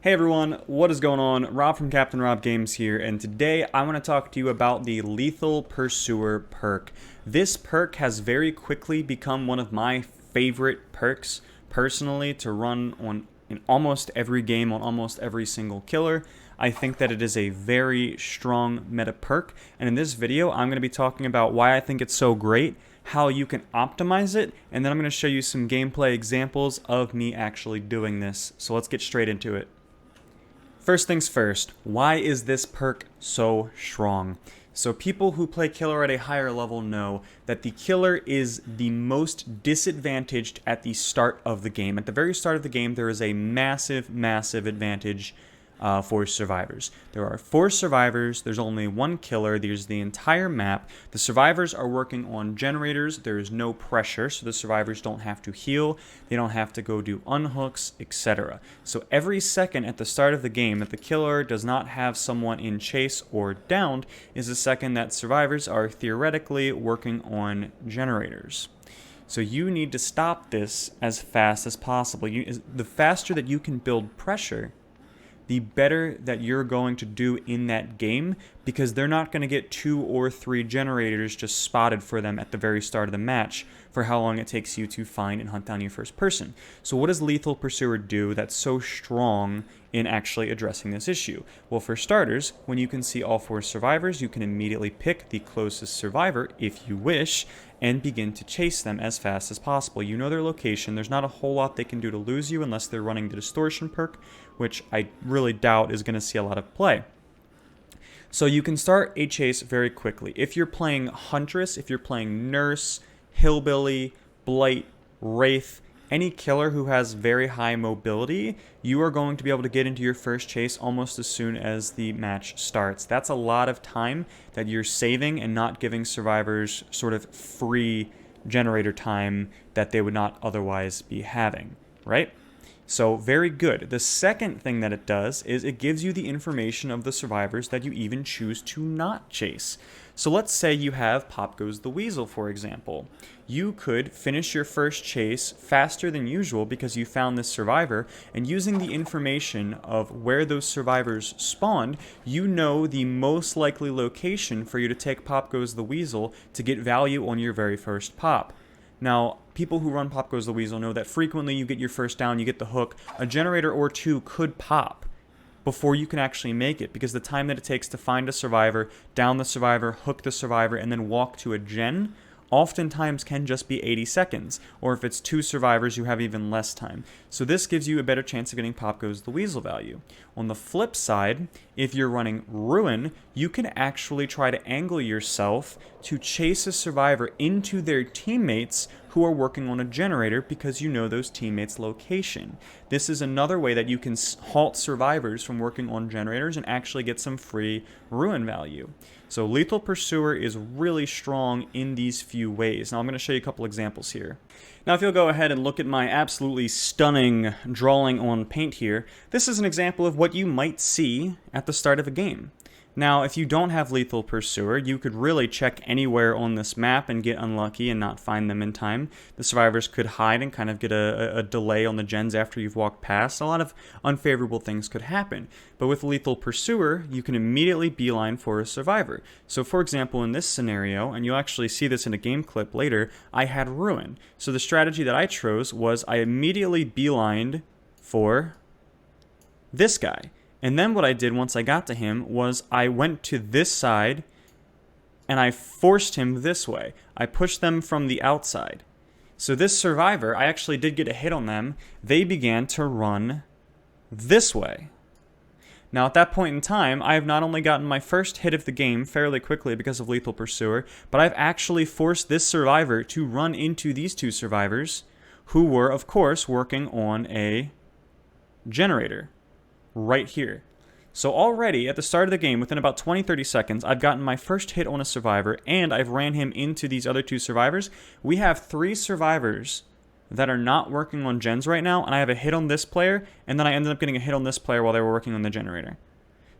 Hey everyone, what is going on? Rob from Captain Rob Games here, and today I want to talk to you about the Lethal Pursuer perk. This perk has very quickly become one of my favorite perks, personally, to run in almost every game on almost every single killer. I think that it is a very strong meta perk, and in this video I'm going to be talking about why I think it's so great, how you can optimize it, and then I'm going to show you some gameplay examples of me actually doing this. So let's get straight into it. First things first, why is this perk so strong? So people who play killer at a higher level know that the killer is the most disadvantaged at the start of the game. At the very start of the game, there is a massive advantage for survivors. There are 4 survivors, there's only 1 killer, there's the entire map. The survivors are working on generators, there is no pressure, so the survivors don't have to heal, they don't have to go do unhooks, etc. So every second at the start of the game that the killer does not have someone in chase or downed is a second that survivors are theoretically working on generators. So you need to stop this as fast as possible. The faster that you can build pressure, the better that you're going to do in that game, because they're not going to get 2 or 3 generators just spotted for them at the very start of the match for how long it takes you to find and hunt down your first person. So what does Lethal Pursuer do that's so strong in actually addressing this issue? Well, for starters, when you can see all 4 survivors, you can immediately pick the closest survivor, if you wish, and begin to chase them as fast as possible. You know their location, there's not a whole lot they can do to lose you unless they're running the distortion perk, which I really doubt is going to see a lot of play. So you can start a chase very quickly. If you're playing Huntress, if you're playing Nurse, Hillbilly, Blight, Wraith, any killer who has very high mobility, you are going to be able to get into your first chase almost as soon as the match starts. That's a lot of time that you're saving and not giving survivors sort of free generator time that they would not otherwise be having, right? So very good. The second thing that it does is it gives you the information of the survivors that you even choose to not chase. So let's say you have Pop Goes the Weasel, for example. You could finish your first chase faster than usual because you found this survivor, and using the information of where those survivors spawned, you know the most likely location for you to take Pop Goes the Weasel to get value on your very first pop. Now, people who run Pop Goes the Weasel know that frequently you get your first down, you get the hook, a generator or 2 could pop before you can actually make it, because the time that it takes to find a survivor, down the survivor, hook the survivor, and then walk to a gen oftentimes can just be 80 seconds, or if it's 2 survivors, you have even less time. So this gives you a better chance of getting Pop Goes the Weasel value. On the flip side, if you're running Ruin, you can actually try to angle yourself to chase a survivor into their teammates who are working on a generator because you know those teammates' location. This is another way that you can halt survivors from working on generators and actually get some free Ruin value. So Lethal Pursuer is really strong in these few ways. Now I'm going to show you a couple examples here. Now if you'll go ahead and look at my absolutely stunning drawing on paint here, this is an example of what you might see at the start of a game. Now, if you don't have Lethal Pursuer, you could really check anywhere on this map and get unlucky and not find them in time. The survivors could hide and kind of get a delay on the gens after you've walked past. A lot of unfavorable things could happen. But with Lethal Pursuer, you can immediately beeline for a survivor. So for example, in this scenario, and you'll actually see this in a game clip later, I had Ruin. So the strategy that I chose was I immediately beelined for this guy. And then what I did once I got to him was I went to this side and I forced him this way. I pushed them from the outside. So this survivor, I actually did get a hit on them. They began to run this way. Now at that point in time, I have not only gotten my first hit of the game fairly quickly because of Lethal Pursuer, but I've actually forced this survivor to run into these 2 survivors who were, of course, working on a generator. Right here. So already at the start of the game, within about 20-30 seconds, I've gotten my first hit on a survivor and I've ran him into these other 2 survivors. We have 3 survivors that are not working on gens right now, and I have a hit on this player, and then I ended up getting a hit on this player while they were working on the generator.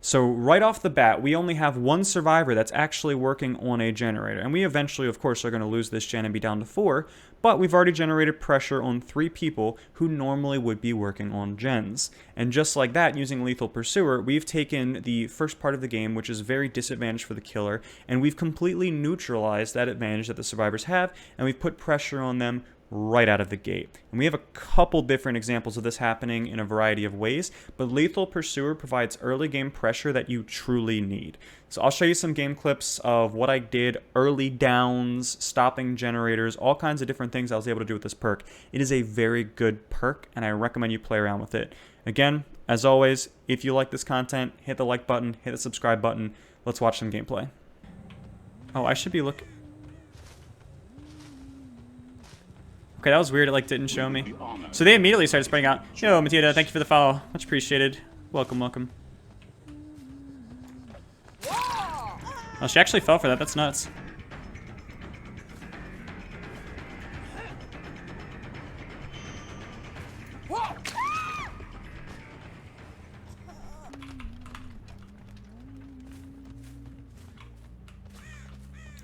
So right off the bat, we only have one survivor that's actually working on a generator. And we eventually, of course, are going to lose this gen and be down to 4. But we've already generated pressure on 3 people who normally would be working on gens. And just like that, using Lethal Pursuer, we've taken the first part of the game, which is very disadvantaged for the killer, and we've completely neutralized that advantage that the survivors have, and we've put pressure on them right out of the gate. And we have a couple different examples of this happening in a variety of ways, but Lethal Pursuer provides early game pressure that you truly need. So I'll show you some game clips of what I did, early downs, stopping generators, all kinds of different things I was able to do with this perk. It is a very good perk, and I recommend you play around with it. Again, as always, if you like this content, hit the like button, hit the subscribe button. Let's watch some gameplay. Oh, I should be looking... Okay, that was weird. It, like, didn't show me. So they immediately started spreading out. Yo, Matilda, thank you for the follow. Much appreciated. Welcome, welcome. Oh, she actually fell for that. That's nuts.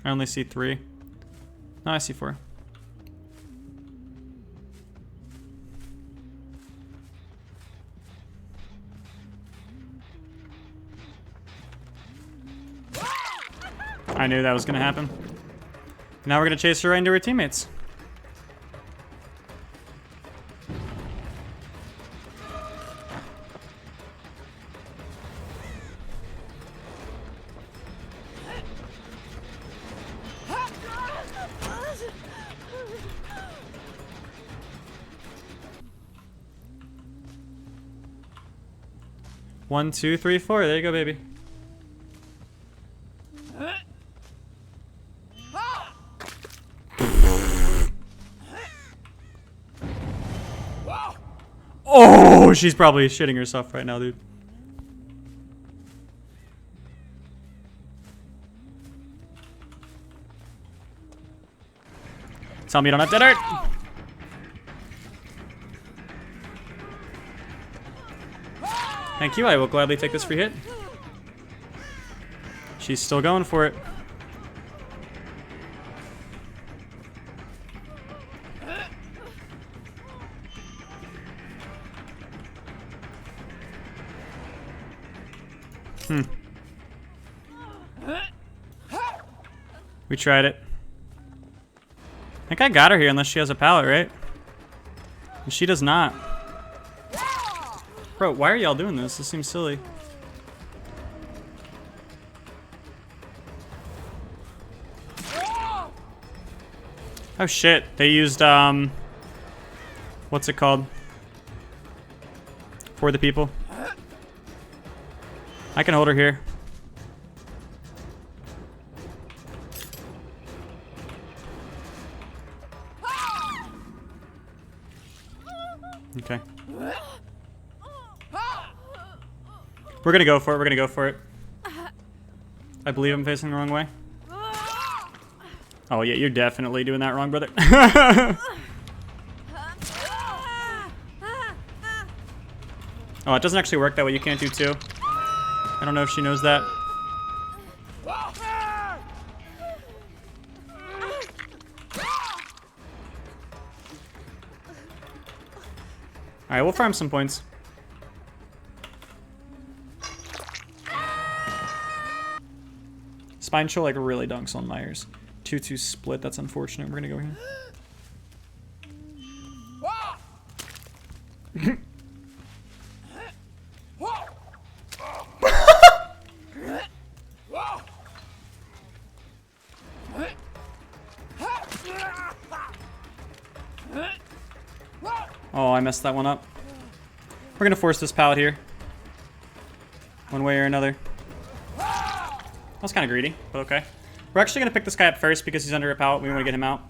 I only see 3. No, I see 4. I knew that was going to happen. Now we're going to chase her right into her teammates. One, two, three, four. There you go, baby. Oh, she's probably shitting herself right now, dude. Tell me you don't have dead art. Thank you, I will gladly take this free hit. She's still going for it. We tried it. I think I got her here unless she has a pallet, right? And she does not. Bro, why are y'all doing this? This seems silly. Oh shit, they used, what's it called? For the people. I can hold her here. Okay. We're gonna go for it, we're gonna go for it. I believe I'm facing the wrong way. Oh yeah, you're definitely doing that wrong, brother. Oh, it doesn't actually work that way, you can't do 2. I don't know if she knows that. Alright, we'll farm some points. Spine Chill like really dunks on Myers. 2-2 split, that's unfortunate. We're gonna go here. Oh, I messed that one up. We're gonna force this pallet here. One way or another. That's kind of greedy, but okay. We're actually gonna pick this guy up first because he's under a pallet. We want to get him out.